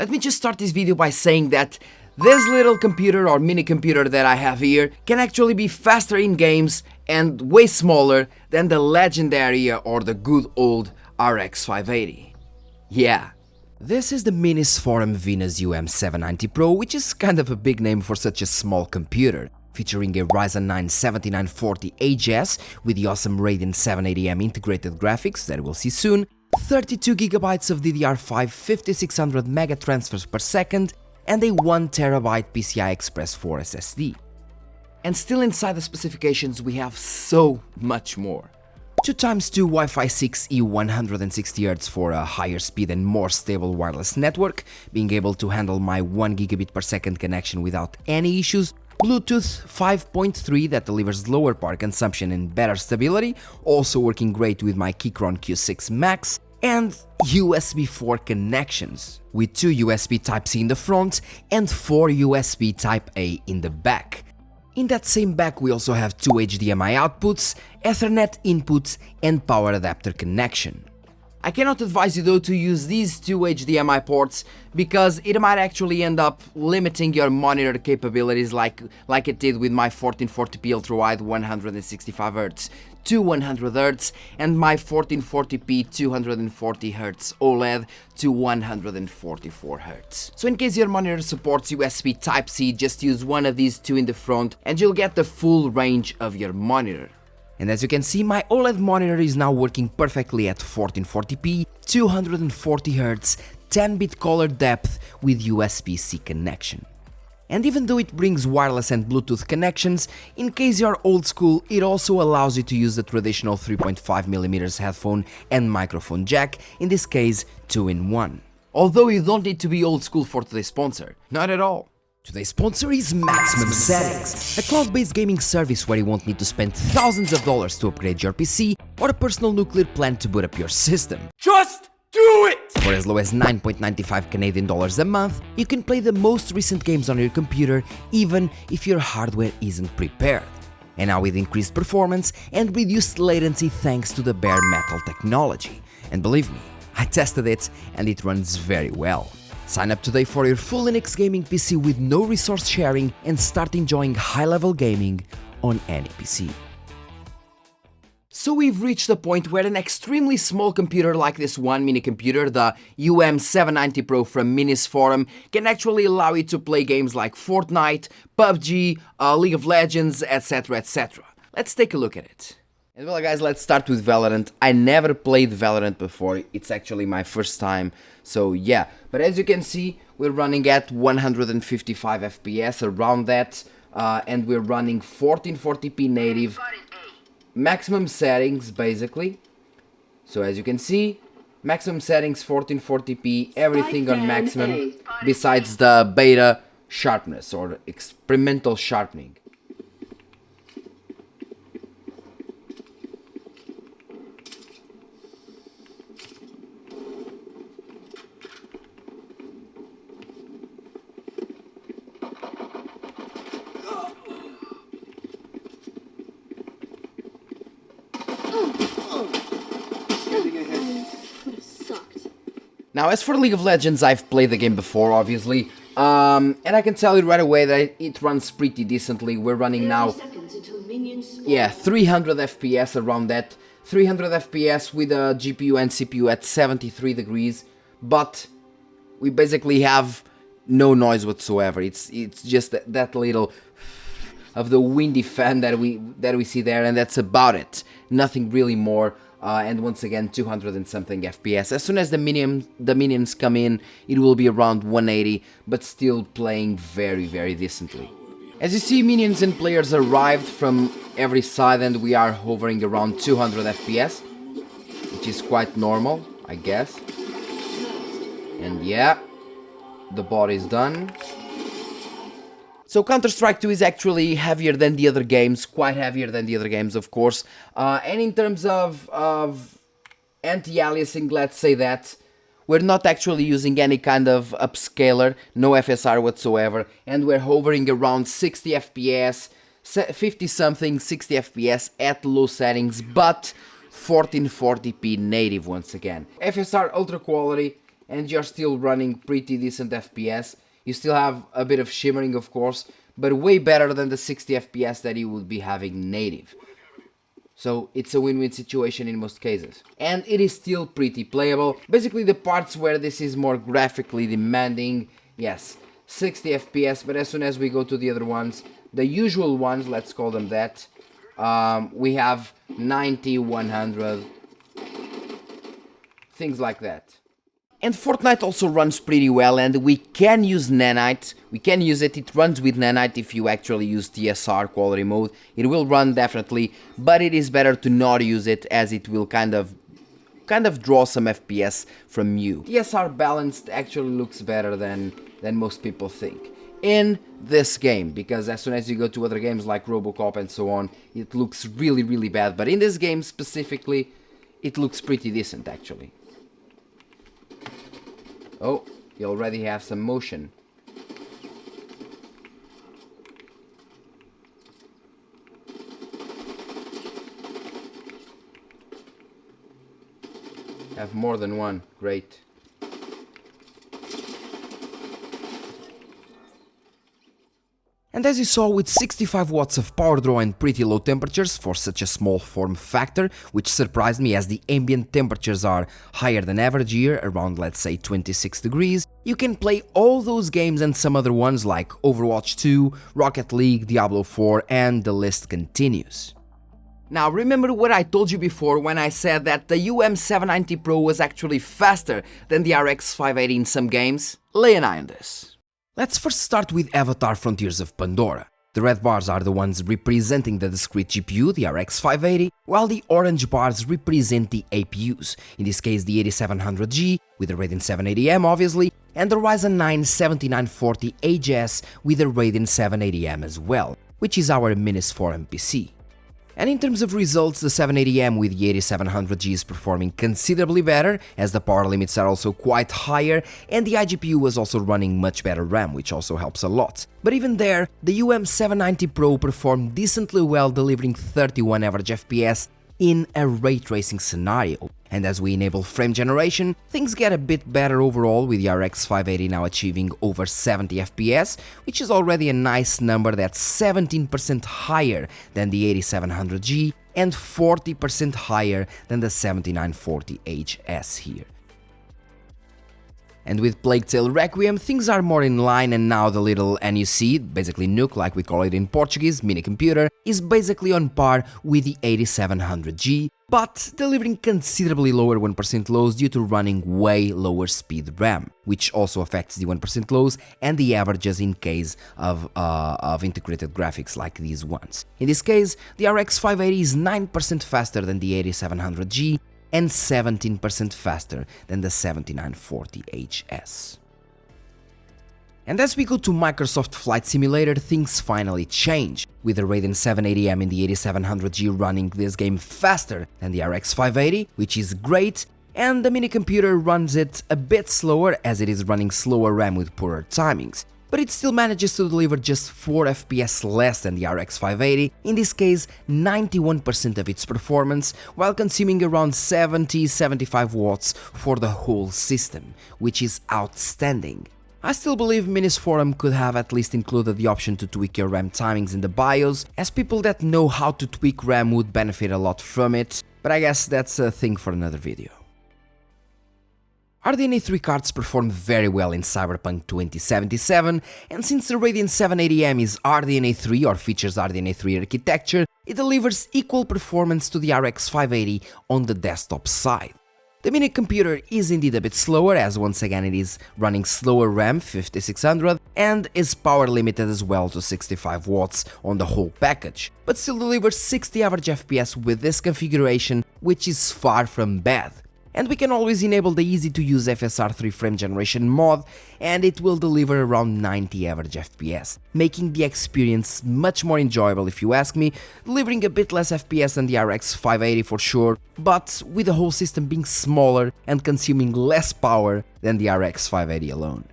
Let me just start this video by saying that this little computer or mini computer that I have here can actually be faster in games and way smaller than the legendary or the good old RX 580. Yeah. This is the Minisforum Venus UM790 PRO, which is kind of a big name for such a small computer, featuring a Ryzen 9 7940 HS with the awesome Radeon 780M integrated graphics that we'll see soon, 32GB of DDR5 5600 mega transfers per second, and a 1TB PCI Express 4 SSD. And still inside the specifications we have so much more. 2x2 Wi-Fi 6E 160Hz for a higher speed and more stable wireless network, being able to handle my 1 GB per second connection without any issues, Bluetooth 5.3 that delivers lower power consumption and better stability, also working great with my Keychron Q6 Max, and USB 4 connections, with 2 USB Type-C in the front and 4 USB Type-A in the back. In that same back we also have 2 HDMI outputs, Ethernet inputs and power adapter connection. I cannot advise you though to use these 2 HDMI ports because it might actually end up limiting your monitor capabilities like it did with my 1440p ultra-wide 165Hz to 100Hz and my 1440p 240Hz OLED to 144Hz. So in case your monitor supports USB Type-C, just use one of these two in the front and you'll get the full range of your monitor. And as you can see, my OLED monitor is now working perfectly at 1440p, 240Hz, 10-bit color depth with USB-C connection. And even though it brings wireless and Bluetooth connections, in case you're old school, it also allows you to use the traditional 3.5mm headphone and microphone jack, in this case 2-in-1. Although you don't need to be old school for today's sponsor, not at all. Today's sponsor is Maximum Settings, a cloud-based gaming service where you won't need to spend thousands of dollars to upgrade your PC or a personal nuclear plant to boot up your system. Just do it! For as low as 9.95 Canadian dollars a month, you can play the most recent games on your computer even if your hardware isn't prepared. And now with increased performance and reduced latency thanks to the bare metal technology. And believe me, I tested it and it runs very well. Sign up today for your full Linux gaming PC with no resource sharing and start enjoying high-level gaming on any PC. So we've reached the point where an extremely small computer like this one mini computer, the UM790 PRO from Minisforum, can actually allow you to play games like Fortnite, PUBG, League of Legends, etc, etc. Let's take a look at it. And well guys, let's start with Valorant. I never played Valorant before, it's actually my first time, so yeah. But as you can see, we're running at 155 FPS, around that, and we're running 1440p native, maximum settings basically. So as you can see, maximum settings 1440p, everything on maximum, besides the beta sharpness or experimental sharpening. Now, as for League of Legends, I've played the game before, obviously, and I can tell you right away that it runs pretty decently. We're running now, 300 FPS, around that, 300 FPS with a GPU and CPU at 73 degrees, but we basically have no noise whatsoever. It's just that little of the windy fan that we see there, and that's about it. Nothing really more. And once again 200 and something FPS. As soon as the minions come in, it will be around 180, but still playing very decently. As you see, minions and players arrived from every side and we are hovering around 200 FPS, which is quite normal, I guess. And yeah, the bot is done. So Counter-Strike 2 is actually heavier than the other games, quite heavier than the other games, of course. And in terms of anti-aliasing, let's say that, we're not actually using any kind of upscaler, no FSR whatsoever, and we're hovering around 60 FPS, 50-something, 60 FPS at low settings, but 1440p native once again. FSR ultra quality, and you're still running pretty decent FPS. You still have a bit of shimmering, of course, but way better than the 60 FPS that you would be having native. So it's a win-win situation in most cases. And it is still pretty playable. Basically the parts where this is more graphically demanding, yes, 60 FPS, but as soon as we go to the other ones, the usual ones, let's call them that, we have 90, 100, things like that. And Fortnite also runs pretty well, and we can use Nanite. We can use it. It runs with Nanite if you actually use TSR quality mode. It will run definitely, but it is better to not use it, as it will kind of draw some FPS from you. TSR balanced actually looks better than most people think in this game, because as soon as you go to other games like Robocop and so on, it looks really bad. But in this game specifically, it looks pretty decent actually. Oh, you already have some motion. Have more than one, great. And as you saw, with 65 watts of power draw and pretty low temperatures for such a small form factor, which surprised me as the ambient temperatures are higher than average here, around let's say 26 degrees, you can play all those games and some other ones like Overwatch 2, Rocket League, Diablo 4, and the list continues. Now remember what I told you before when I said that the UM790 PRO was actually faster than the RX 580 in some games? Lay an eye on this. Let's first start with Avatar Frontiers of Pandora. The red bars are the ones representing the discrete GPU, the RX 580, while the orange bars represent the APUs, in this case the 8700G with the Radeon 780M obviously, and the Ryzen 9 7940HS with the Radeon 780M as well, which is our Minisforum PC. And in terms of results, the 780M with the 8700G is performing considerably better, as the power limits are also quite higher, and the iGPU was also running much better RAM, which also helps a lot. But even there, the UM790 PRO performed decently well, delivering 31 average FPS in a ray tracing scenario. And as we enable frame generation, things get a bit better overall, with the RX 580 now achieving over 70 FPS, which is already a nice number that's 17% higher than the 8700G and 40% higher than the 7940HS here. And with Plague Tale Requiem, things are more in line, and now the little NUC, basically Nuke like we call it in Portuguese, mini computer, is basically on par with the 8700G, but delivering considerably lower 1% lows due to running way lower speed RAM, which also affects the 1% lows and the averages in case of integrated graphics like these ones. In this case, the RX 580 is 9% faster than the 8700G, and 17% faster than the 7940HS. And as we go to Microsoft Flight Simulator, things finally change, with the Radeon 780M in the 8700G running this game faster than the RX 580, which is great, and the mini computer runs it a bit slower as it is running slower RAM with poorer timings. But it still manages to deliver just 4 FPS less than the RX 580, in this case 91% of its performance, while consuming around 70-75 watts for the whole system, which is outstanding. I still believe Minisforum could have at least included the option to tweak your RAM timings in the BIOS, as people that know how to tweak RAM would benefit a lot from it, but I guess that's a thing for another video. RDNA 3 cards perform very well in Cyberpunk 2077, and since the Radeon 780M is RDNA 3 or features RDNA 3 architecture, it delivers equal performance to the RX 580 on the desktop side. The mini computer is indeed a bit slower, as once again it is running slower RAM 5600 and is power limited as well to 65 watts on the whole package, but still delivers 60 average FPS with this configuration, which is far from bad. And we can always enable the easy to use FSR3 frame generation mod, and it will deliver around 90 average FPS, making the experience much more enjoyable if you ask me, delivering a bit less FPS than the RX 580 for sure, but with the whole system being smaller and consuming less power than the RX 580 alone.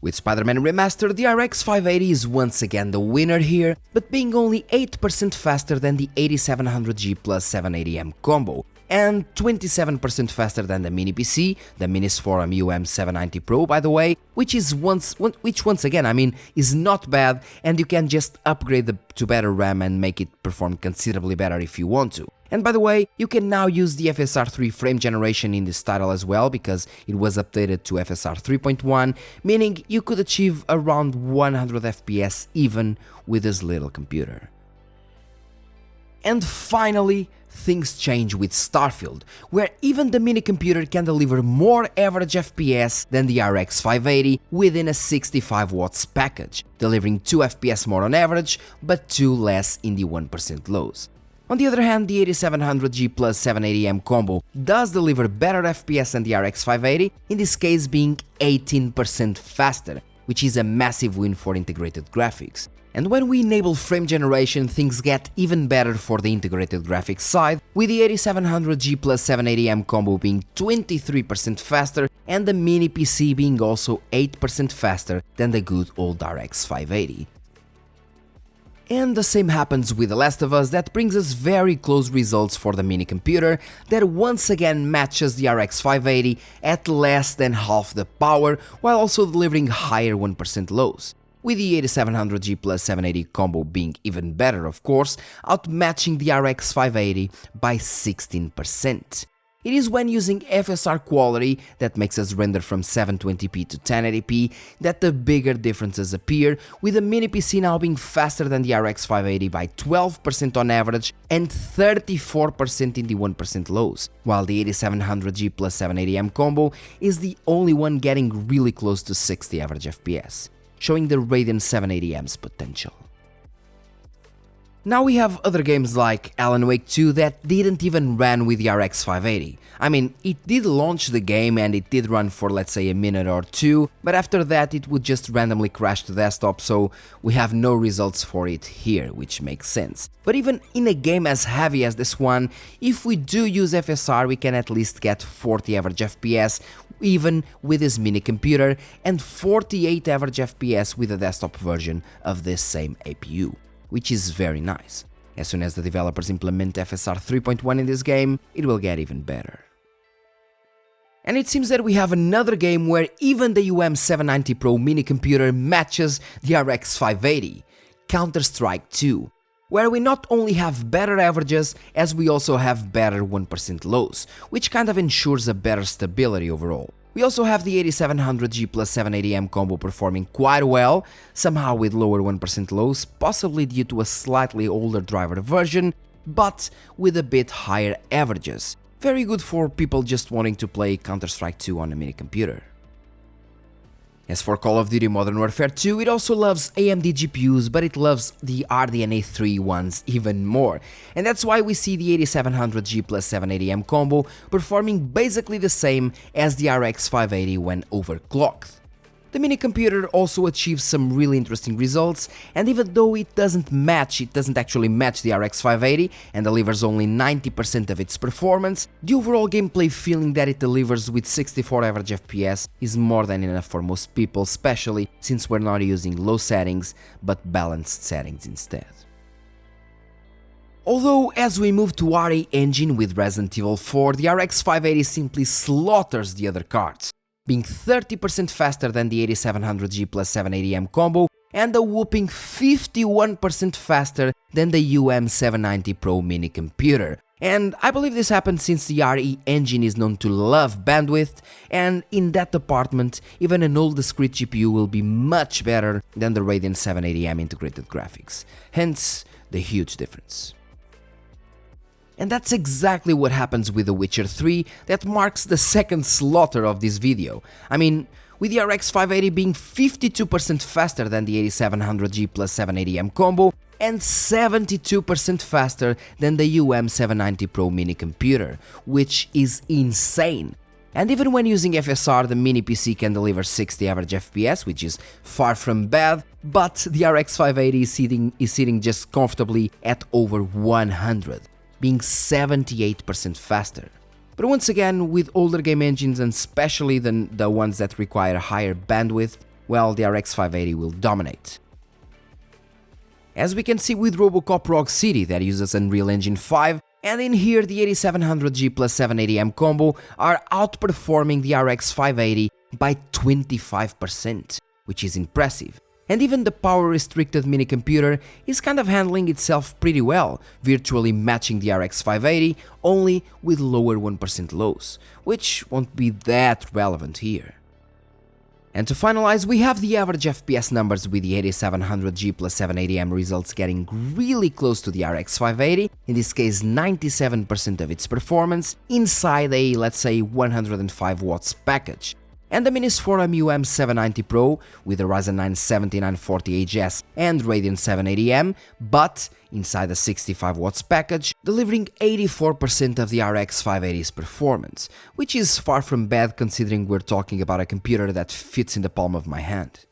With Spider-Man Remastered, the RX 580 is once again the winner here, but being only 8% faster than the 8700G plus 780M combo, and 27% faster than the mini PC, the Minisforum UM790 PRO by the way, which once again, I mean, is not bad, and you can just upgrade to better RAM and make it perform considerably better if you want to. And by the way, you can now use the FSR3 frame generation in this title as well, because it was updated to FSR 3.1, meaning you could achieve around 100 FPS even with this little computer. And finally, things change with Starfield, where even the mini computer can deliver more average FPS than the RX 580 within a 65 watts package, delivering 2 FPS more on average, but 2 less in the 1% lows. On the other hand, the 8700G plus 780M combo does deliver better FPS than the RX 580, in this case being 18% faster, which is a massive win for integrated graphics. And when we enable frame generation, things get even better for the integrated graphics side, with the 8700G plus 780M combo being 23% faster and the mini PC being also 8% faster than the good old RX 580. And the same happens with The Last of Us, that brings us very close results for the mini computer that once again matches the RX 580 at less than half the power, while also delivering higher 1% lows, with the 8700G plus 780 combo being even better of course, outmatching the RX 580 by 16%. It is when using FSR quality that makes us render from 720p to 1080p that the bigger differences appear, with the mini PC now being faster than the RX 580 by 12% on average and 34% in the 1% lows, while the 8700G plus 780M combo is the only one getting really close to 60 average FPS, showing the Radeon 780M's potential. Now we have other games like Alan Wake 2 that didn't even run with the RX 580. I mean, it did launch the game and it did run for let's say a minute or two, but after that it would just randomly crash the desktop, so we have no results for it here, which makes sense. But even in a game as heavy as this one, if we do use FSR we can at least get 40 average FPS even with this mini computer and 48 average FPS with a desktop version of this same APU, which is very nice. As soon as the developers implement FSR 3.1 in this game, it will get even better. And it seems that we have another game where even the UM790 PRO mini computer matches the RX 580, Counter-Strike 2, where we not only have better averages, as we also have better 1% lows, which kind of ensures a better stability overall. We also have the 8700G plus 780M combo performing quite well, somehow with lower 1% lows, possibly due to a slightly older driver version, but with a bit higher averages. Very good for people just wanting to play Counter-Strike 2 on a mini computer. As for Call of Duty Modern Warfare 2, it also loves AMD GPUs, but it loves the RDNA 3 ones even more, and that's why we see the 8700G plus 780M combo performing basically the same as the RX 580 when overclocked. The mini computer also achieves some really interesting results, and even though it doesn't actually match the RX 580 and delivers only 90% of its performance, the overall gameplay feeling that it delivers with 64 average FPS is more than enough for most people, especially since we're not using low settings but balanced settings instead. Although as we move to RE engine with Resident Evil 4, the RX 580 simply slaughters the other cards, being 30% faster than the 8700G plus 780M combo and a whopping 51% faster than the UM790 PRO mini computer. And I believe this happened since the RE engine is known to love bandwidth, and in that department, even an old discrete GPU will be much better than the Radeon 780M integrated graphics, hence the huge difference. And that's exactly what happens with The Witcher 3 that marks the second slaughter of this video. I mean, with the RX 580 being 52% faster than the 8700G plus 780M combo and 72% faster than the UM790 PRO mini computer, which is insane. And even when using FSR, the mini PC can deliver 60 average FPS, which is far from bad, but the RX 580 is sitting just comfortably at over 100. Being 78% faster. But once again, with older game engines and especially the ones that require higher bandwidth, well, the RX 580 will dominate. As we can see with Robocop Rogue City that uses Unreal Engine 5, And in here, the 8700G plus 780M combo are outperforming the RX 580 by 25%, which is impressive. And even the power-restricted mini computer is kind of handling itself pretty well, virtually matching the RX 580, only with lower 1% lows, which won't be that relevant here. And to finalize, we have the average FPS numbers with the 8700G plus 780M results getting really close to the RX 580, in this case 97% of its performance, inside a, let's say, 105 watts package. And the Minisforum UM790 PRO with the Ryzen 9 7940HS and Radeon 780M, but inside the 65 watts package, delivering 84% of the RX 580's performance, which is far from bad considering we're talking about a computer that fits in the palm of my hand.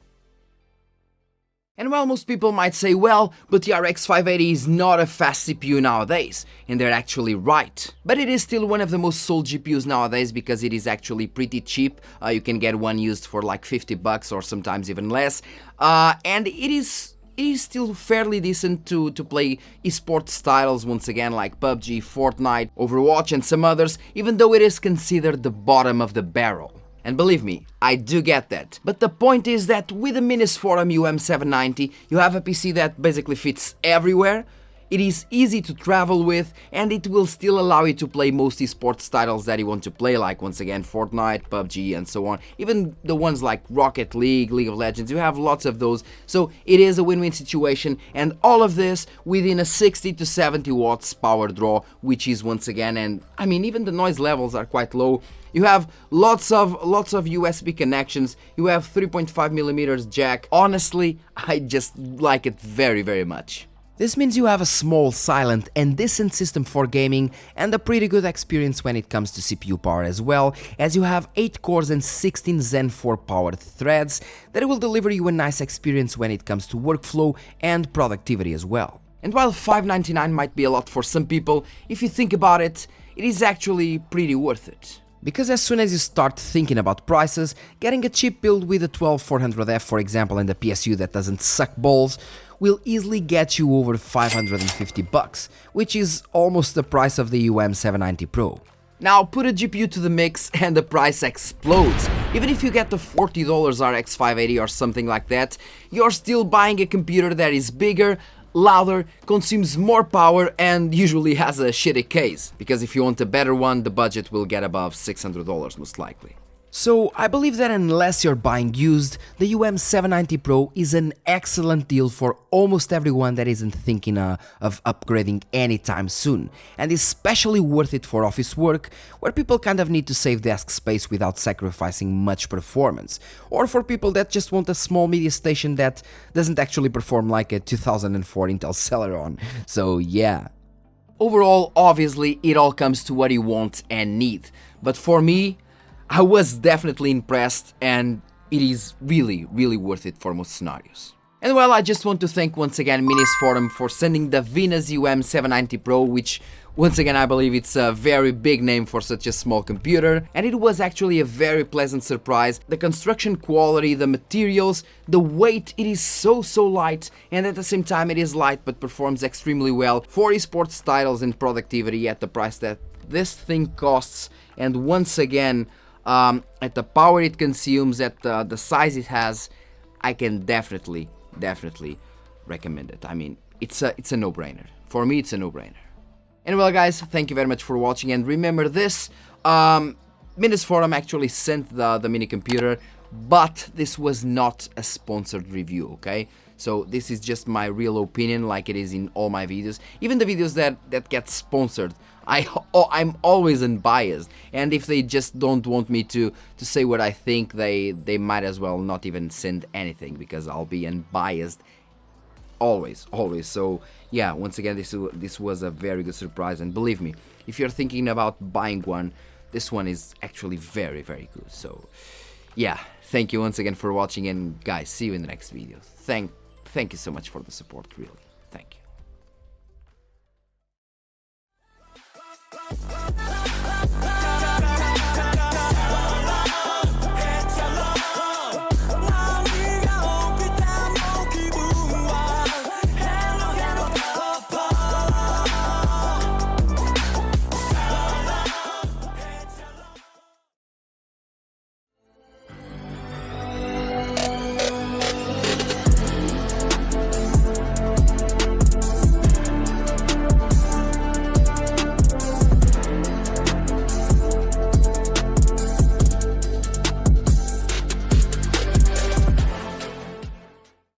And while most people might say, well, but the RX 580 is not a fast CPU nowadays, and they're actually right. But it is still one of the most sold GPUs nowadays because it is actually pretty cheap. You can get one used for like $50 or sometimes even less. And it is still fairly decent to play esports titles once again, like PUBG, Fortnite, Overwatch and some others, even though it is considered the bottom of the barrel. And believe me, I do get that. But the point is that with the Minisforum UM790, you have a PC that basically fits everywhere, it is easy to travel with, and it will still allow you to play most esports titles that you want to play, like once again Fortnite, PUBG and so on. Even the ones like Rocket League, League of Legends, you have lots of those. So it is a win-win situation, and all of this within a 60 to 70 watts power draw, which is once again, and I mean even the noise levels are quite low. You have lots of USB connections, you have 3.5mm jack. Honestly, I just like it very, very much. This means you have a small, silent and decent system for gaming and a pretty good experience when it comes to CPU power as well, as you have 8 cores and 16 Zen 4 powered threads that will deliver you a nice experience when it comes to workflow and productivity as well. And while $599 might be a lot for some people, if you think about it, it is actually pretty worth it. Because as soon as you start thinking about prices, getting a cheap build with a 12400F for example and a PSU that doesn't suck balls will easily get you over $550, which is almost the price of the UM790 PRO. Now put a GPU to the mix and the price explodes. Even if you get the $40 RX 580 or something like that, you're still buying a computer that is bigger, louder, consumes more power and usually has a shitty case, because if you want a better one, the budget will get above $600 most likely. So I believe that unless you're buying used, the UM790 PRO is an excellent deal for almost everyone that isn't thinking of upgrading anytime soon, and especially worth it for office work, where people kind of need to save desk space without sacrificing much performance, or for people that just want a small media station that doesn't actually perform like a 2004 Intel Celeron. So yeah. Overall, obviously, it all comes to what you want and need, but for me, I was definitely impressed and it is really, really worth it for most scenarios. And well, I just want to thank once again Minisforum for sending the Venus UM790 PRO, which once again I believe it's a very big name for such a small computer, and it was actually a very pleasant surprise. The construction quality, the materials, the weight, it is so light, and at the same time it is light but performs extremely well for esports titles and productivity at the price that this thing costs, and once again at the power it consumes, at the size it has, I can definitely recommend it. I mean, it's a no-brainer. For me, it's a no-brainer. And well guys, thank you very much for watching, and remember this, Minisforum actually sent the mini computer, but this was not a sponsored review, okay? So this is just my real opinion, like it is in all my videos. Even the videos that get sponsored, I'm always unbiased, and if they just don't want me to say what I think, they might as well not even send anything, because I'll be unbiased always. So yeah, once again, this was a very good surprise, and believe me, if you're thinking about buying one, this one is actually very good. So yeah, thank you once again for watching, and guys, see you in the next video. Thank you so much for the support, really. Thank you.